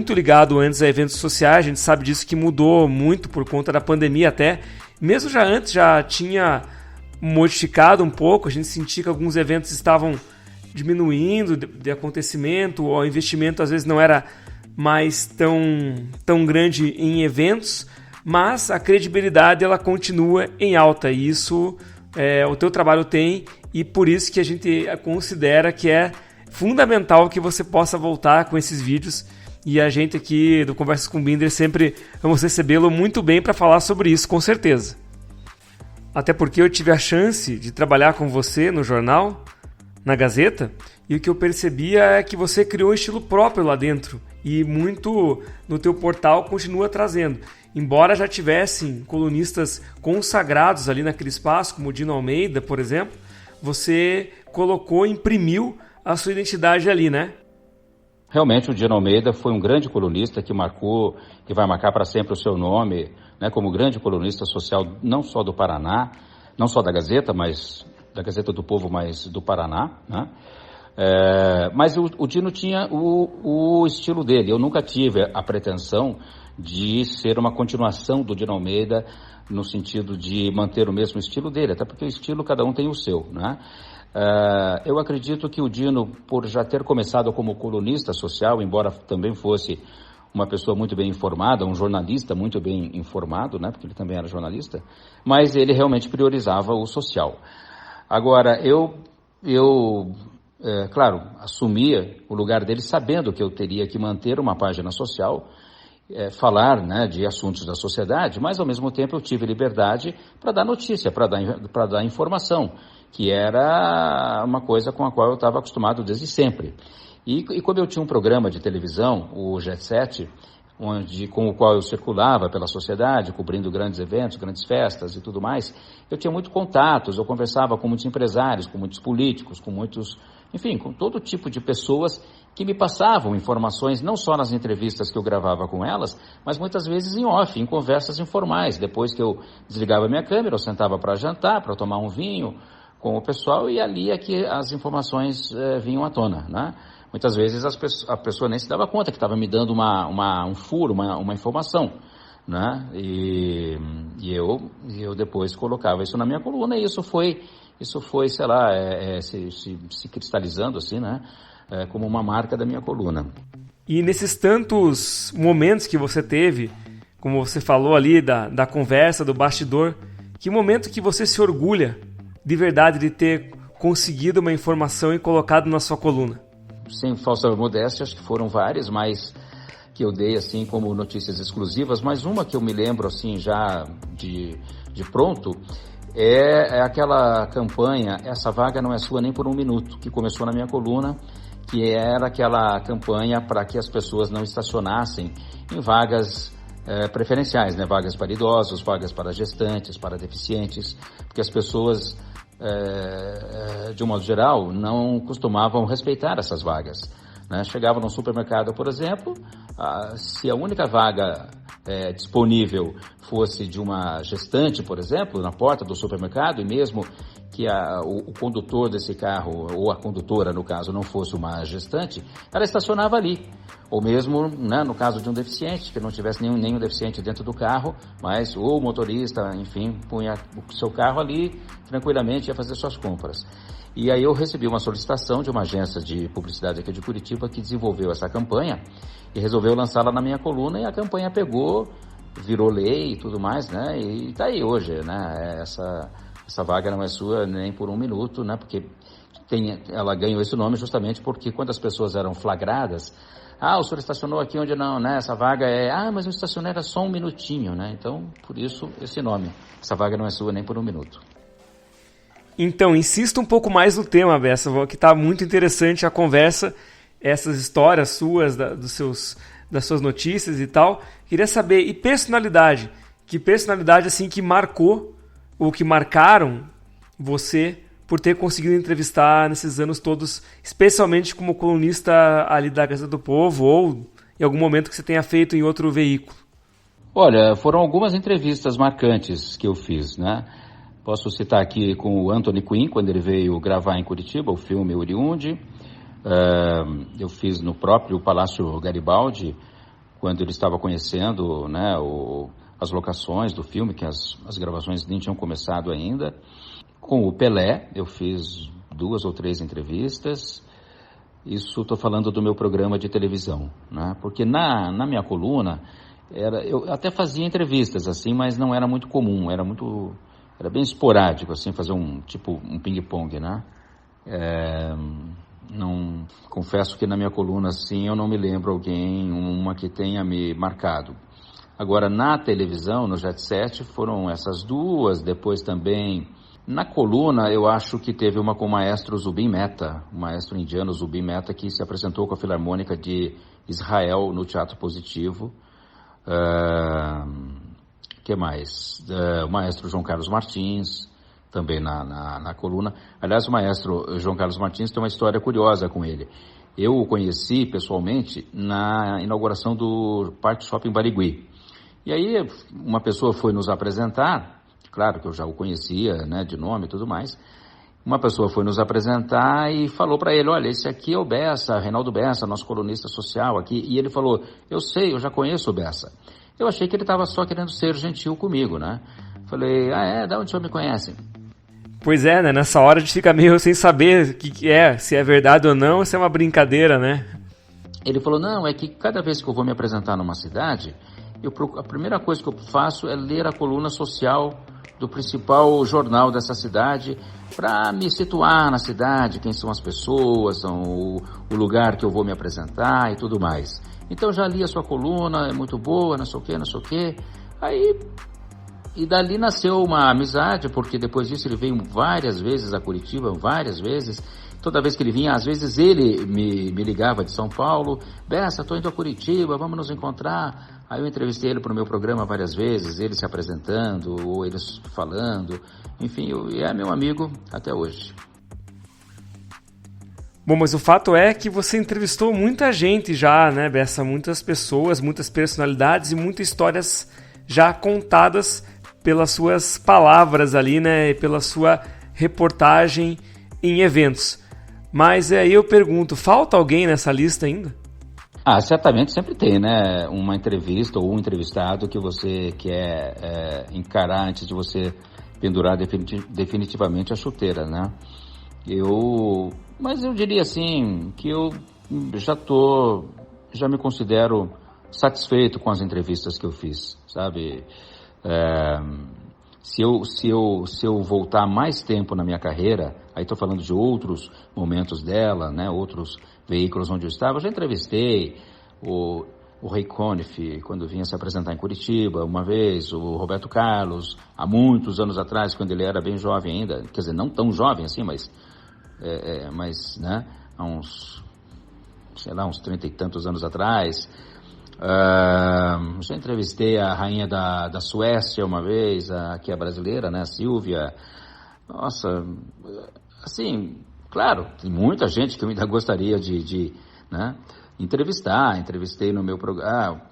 muito ligado antes a eventos sociais, a gente sabe disso que mudou muito por conta da pandemia até. Mesmo já antes já tinha modificado um pouco, a gente sentia que alguns eventos estavam diminuindo de acontecimento, o investimento às vezes não era mais tão grande em eventos, mas a credibilidade ela continua em alta e isso o teu trabalho tem e por isso que a gente considera que é fundamental que você possa voltar com esses vídeos e a gente aqui do Conversas com Binder sempre vamos recebê-lo muito bem para falar sobre isso, com certeza. Até porque eu tive a chance de trabalhar com você no jornal, na Gazeta, e o que eu percebia é que você criou um estilo próprio lá dentro e muito no teu portal continua trazendo. Embora já tivessem colunistas consagrados ali naquele espaço, como o Dino Almeida, por exemplo, você imprimiu a sua identidade ali, né? Realmente o Dino Almeida foi um grande colunista que vai marcar para sempre o seu nome, né, como grande colunista social, não só do Paraná, não só da Gazeta, mas da Gazeta do Povo, mas do Paraná, né? Mas o Dino tinha o estilo dele. Eu nunca tive a pretensão de ser uma continuação do Dino Almeida no sentido de manter o mesmo estilo dele, até porque o estilo cada um tem o seu, né? Eu acredito que o Dino, por já ter começado como colunista social, embora também fosse uma pessoa muito bem informada, um jornalista muito bem informado, né, porque ele também era jornalista, mas ele realmente priorizava o social. Agora, claro, assumia o lugar dele sabendo que eu teria que manter uma página social, falar, né, de assuntos da sociedade, mas ao mesmo tempo eu tive liberdade para dar notícia, para dar informação, que era uma coisa com a qual eu estava acostumado desde sempre. E como eu tinha um programa de televisão, o Jet Set, com o qual eu circulava pela sociedade, cobrindo grandes eventos, grandes festas e tudo mais, eu tinha muitos contatos, eu conversava com muitos empresários, com muitos políticos, com todo tipo de pessoas que me passavam informações, não só nas entrevistas que eu gravava com elas, mas muitas vezes em off, em conversas informais. Depois que eu desligava a minha câmera, eu sentava para jantar, para tomar um vinho com o pessoal e ali é que as informações vinham à tona, né? Muitas vezes a pessoa nem se dava conta que estava me dando um furo, uma informação, né? E eu depois colocava isso na minha coluna e isso foi, sei lá, se cristalizando assim, né? Como uma marca da minha coluna. E nesses tantos momentos que você teve, como você falou ali da conversa, do bastidor, que momento que você se orgulha de verdade de ter conseguido uma informação e colocado na sua coluna? Sem falsa modéstia, acho que foram várias, mas que eu dei assim como notícias exclusivas, mas uma que eu me lembro assim já de pronto é aquela campanha Essa Vaga Não É Sua Nem Por Um Minuto, que começou na minha coluna, que era aquela campanha para que as pessoas não estacionassem em vagas preferenciais, né? Vagas para idosos, vagas para gestantes, para deficientes, porque as pessoas de um modo geral, não costumavam respeitar essas vagas, né? Chegavam no supermercado, por exemplo, se a única vaga disponível fosse de uma gestante, por exemplo, na porta do supermercado, e mesmo que o condutor desse carro, ou a condutora, no caso, não fosse uma gestante, ela estacionava ali. Ou mesmo, né, no caso de um deficiente, que não tivesse nenhum deficiente dentro do carro, mas o motorista, enfim, punha o seu carro ali, tranquilamente ia fazer suas compras. E aí eu recebi uma solicitação de uma agência de publicidade aqui de Curitiba que desenvolveu essa campanha e resolveu lançá-la na minha coluna e a campanha pegou, virou lei e tudo mais, né? E tá aí hoje, né? Essa vaga não é sua nem por um minuto, né? Porque ela ganhou esse nome justamente porque quando as pessoas eram flagradas, o senhor estacionou aqui onde não, né? Essa vaga mas eu estacionei era só um minutinho, né? Então, por isso, esse nome. Essa vaga não é sua nem por um minuto. Então, insista um pouco mais no tema, Bessa, que está muito interessante a conversa, essas histórias suas, das suas notícias e tal. Queria saber, e personalidade? Que personalidade, assim, que marcou, ou que marcaram você por ter conseguido entrevistar nesses anos todos, especialmente como colunista ali da Gazeta do Povo, ou em algum momento que você tenha feito em outro veículo? Olha, foram algumas entrevistas marcantes que eu fiz, né? Posso citar aqui com o Anthony Quinn, quando ele veio gravar em Curitiba, o filme Oriundi. Eu fiz no próprio Palácio Garibaldi quando ele estava conhecendo, né, as locações do filme, que as gravações nem tinham começado ainda. Com o Pelé, eu fiz 2 ou 3 entrevistas. Isso estou falando do meu programa de televisão, né? Porque na minha coluna, eu até fazia entrevistas, assim, mas não era muito comum, era bem esporádico, assim, fazer um ping-pong, né? Não, confesso que na minha coluna, assim, eu não me lembro uma que tenha me marcado. Agora, na televisão, no Jet Set, foram essas 2, depois também... Na coluna, eu acho que teve uma com o maestro Zubin Mehta, o maestro indiano Zubin Mehta, que se apresentou com a Filarmônica de Israel no Teatro Positivo. Que mais? O maestro João Carlos Martins, também na coluna. Aliás, o maestro João Carlos Martins tem uma história curiosa com ele. Eu o conheci pessoalmente na inauguração do Parque Shopping Barigui. E aí, uma pessoa foi nos apresentar. Claro que eu já o conhecia, né, de nome e tudo mais. Uma pessoa foi nos apresentar e falou para ele, olha, esse aqui é o Bessa, Reinaldo Bessa, nosso colunista social aqui. E ele falou, eu sei, eu já conheço o Bessa. Eu achei que ele estava só querendo ser gentil comigo, né? Falei, de onde o senhor me conhece? Pois é, né? Nessa hora a gente fica meio sem saber o que é, se é verdade ou não, ou se é uma brincadeira, né? Ele falou, não, é que cada vez que eu vou me apresentar numa cidade, a primeira coisa que eu faço é ler a coluna social do principal jornal dessa cidade, para me situar na cidade, quem são as pessoas, o lugar que eu vou me apresentar e tudo mais. Então já li a sua coluna, é muito boa, não sei o quê. E dali nasceu uma amizade, porque depois disso ele veio várias vezes a Curitiba, várias vezes. Toda vez que ele vinha, às vezes ele me ligava de São Paulo, Bessa, estou indo a Curitiba, vamos nos encontrar. Aí eu entrevistei ele para o meu programa várias vezes, ele se apresentando, ou eles falando. Enfim, é meu amigo até hoje. Bom, mas o fato é que você entrevistou muita gente já, né, Bessa? Muitas pessoas, muitas personalidades e muitas histórias já contadas pelas suas palavras ali, né, e pela sua reportagem em eventos. Mas aí eu pergunto, falta alguém nessa lista ainda? Certamente sempre tem, né? Uma entrevista ou um entrevistado que você quer encarar antes de você pendurar definitivamente a chuteira, né? Mas eu diria assim, que eu já me considero satisfeito com as entrevistas que eu fiz, sabe? Se eu voltar mais tempo na minha carreira, aí estou falando de outros momentos dela, né? Outros veículos onde eu estava, eu já entrevistei o Ray Conniff, quando vinha se apresentar em Curitiba, uma vez, o Roberto Carlos, há muitos anos atrás, quando ele era bem jovem ainda, quer dizer, não tão jovem assim, mas né, há uns 30 e tantos anos atrás. Já entrevistei a rainha da Suécia uma vez, que é brasileira, né, a Silvia. Nossa, assim, claro, tem muita gente que eu ainda gostaria de né, entrevistar. Entrevistei no meu programa,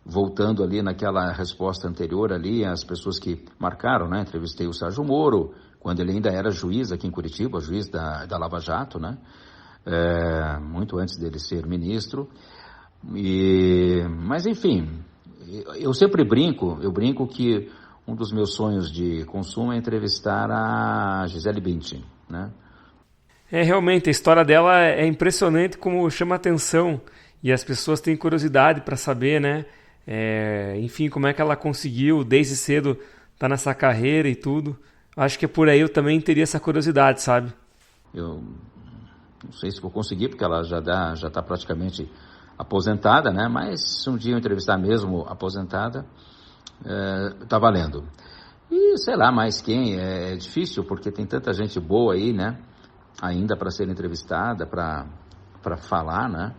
voltando ali naquela resposta anterior ali, as pessoas que marcaram, né, entrevistei o Sérgio Moro, quando ele ainda era juiz aqui em Curitiba, juiz da Lava Jato, né, muito antes dele ser ministro. Mas enfim, eu sempre brinco que um dos meus sonhos de consumo é entrevistar a Gisele Bündchen, né? Realmente, a história dela é impressionante como chama atenção e as pessoas têm curiosidade para saber, né? Enfim, como é que ela conseguiu desde cedo estar nessa carreira e tudo. Acho que por aí eu também teria essa curiosidade, sabe? Eu não sei se vou conseguir, porque ela já está praticamente aposentada, né? Mas se um dia eu entrevistar mesmo aposentada, tá valendo. E sei lá mais quem, é difícil porque tem tanta gente boa aí, né? Ainda para ser entrevistada, para falar, né?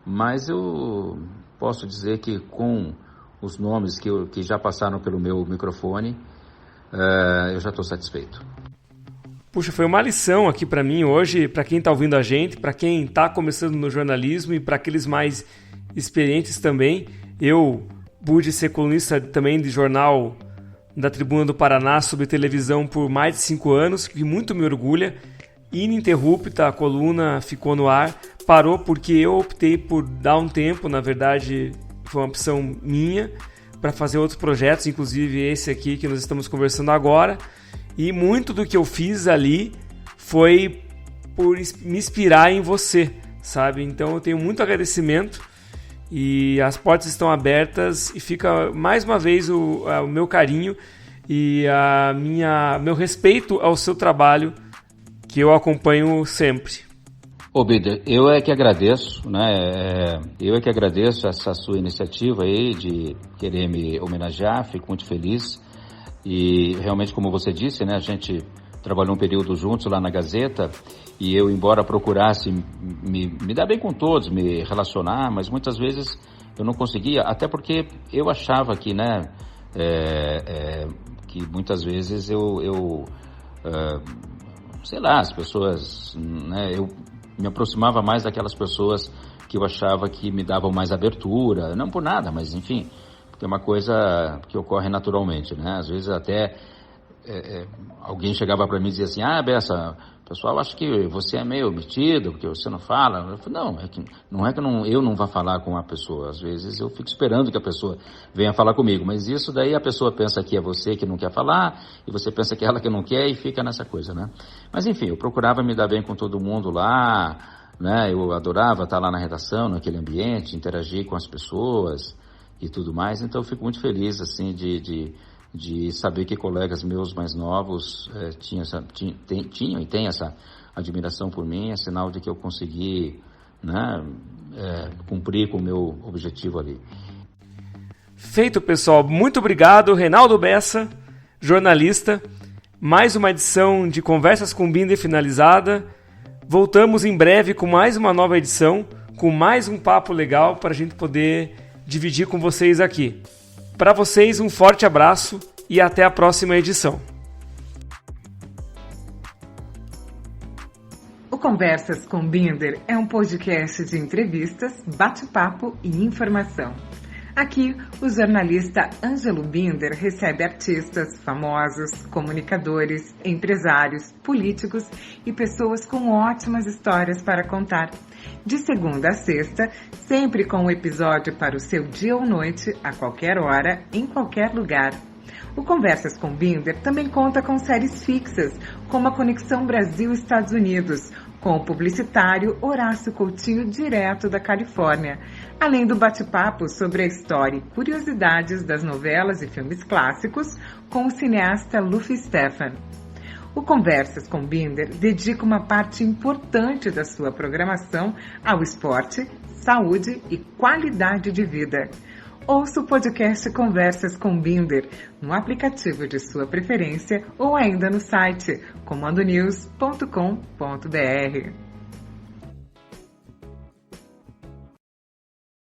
Mas eu posso dizer que com os nomes que já passaram pelo meu microfone, eu já estou satisfeito. Puxa, foi uma lição aqui para mim hoje, para quem está ouvindo a gente, para quem está começando no jornalismo e para aqueles mais experientes também. Eu pude ser colunista também de jornal da Tribuna do Paraná sobre televisão por mais de 5 anos, que muito me orgulha. Ininterrupta, a coluna ficou no ar, parou porque eu optei por dar um tempo, na verdade, foi uma opção minha para fazer outros projetos, inclusive esse aqui que nós estamos conversando agora. E muito do que eu fiz ali foi por me inspirar em você, sabe? Então eu tenho muito agradecimento e as portas estão abertas e fica mais uma vez o meu carinho e meu respeito ao seu trabalho, que eu acompanho sempre. Ô Bider, eu é que agradeço, né? Eu é que agradeço essa sua iniciativa aí de querer me homenagear, fico muito feliz. E realmente, como você disse, né? A gente trabalhou um período juntos lá na Gazeta e eu, embora procurasse me dar bem com todos, me relacionar, mas muitas vezes eu não conseguia, até porque eu achava que, né? Que muitas vezes sei lá, as pessoas, né? Eu me aproximava mais daquelas pessoas que eu achava que me davam mais abertura, não por nada, mas enfim, porque é uma coisa que ocorre naturalmente, né? Às vezes até alguém chegava para mim e dizia assim, Bessa, o pessoal acha que você é meio metido, porque você não fala. Eu falei, não é que eu não vá falar com a pessoa, às vezes eu fico esperando que a pessoa venha falar comigo, mas isso daí a pessoa pensa que é você que não quer falar, e você pensa que é ela que não quer, e fica nessa coisa, né? Mas enfim, eu procurava me dar bem com todo mundo lá, né? Eu adorava estar lá na redação, naquele ambiente, interagir com as pessoas e tudo mais, então eu fico muito feliz, assim, de saber que colegas meus mais novos tinham e têm essa admiração por mim, é sinal de que eu consegui, né, cumprir com o meu objetivo ali. Feito, pessoal. Muito obrigado, Reinaldo Bessa, jornalista. Mais uma edição de Conversas com Binder finalizada. Voltamos em breve com mais uma nova edição, com mais um papo legal para a gente poder dividir com vocês aqui. Para vocês, um forte abraço e até a próxima edição. O Conversas com Binder é um podcast de entrevistas, bate-papo e informação. Aqui, o jornalista Ângelo Binder recebe artistas, famosos, comunicadores, empresários, políticos e pessoas com ótimas histórias para contar. De segunda a sexta, sempre com um episódio para o seu dia ou noite, a qualquer hora, em qualquer lugar. O Conversas com Binder também conta com séries fixas, como a Conexão Brasil-Estados Unidos, com o publicitário Horácio Coutinho, direto da Califórnia, além do bate-papo sobre a história e curiosidades das novelas e filmes clássicos com o cineasta Luffy Stefan. O Conversas com Binder dedica uma parte importante da sua programação ao esporte, saúde e qualidade de vida. Ouça o podcast Conversas com Binder no aplicativo de sua preferência ou ainda no site comandonews.com.br.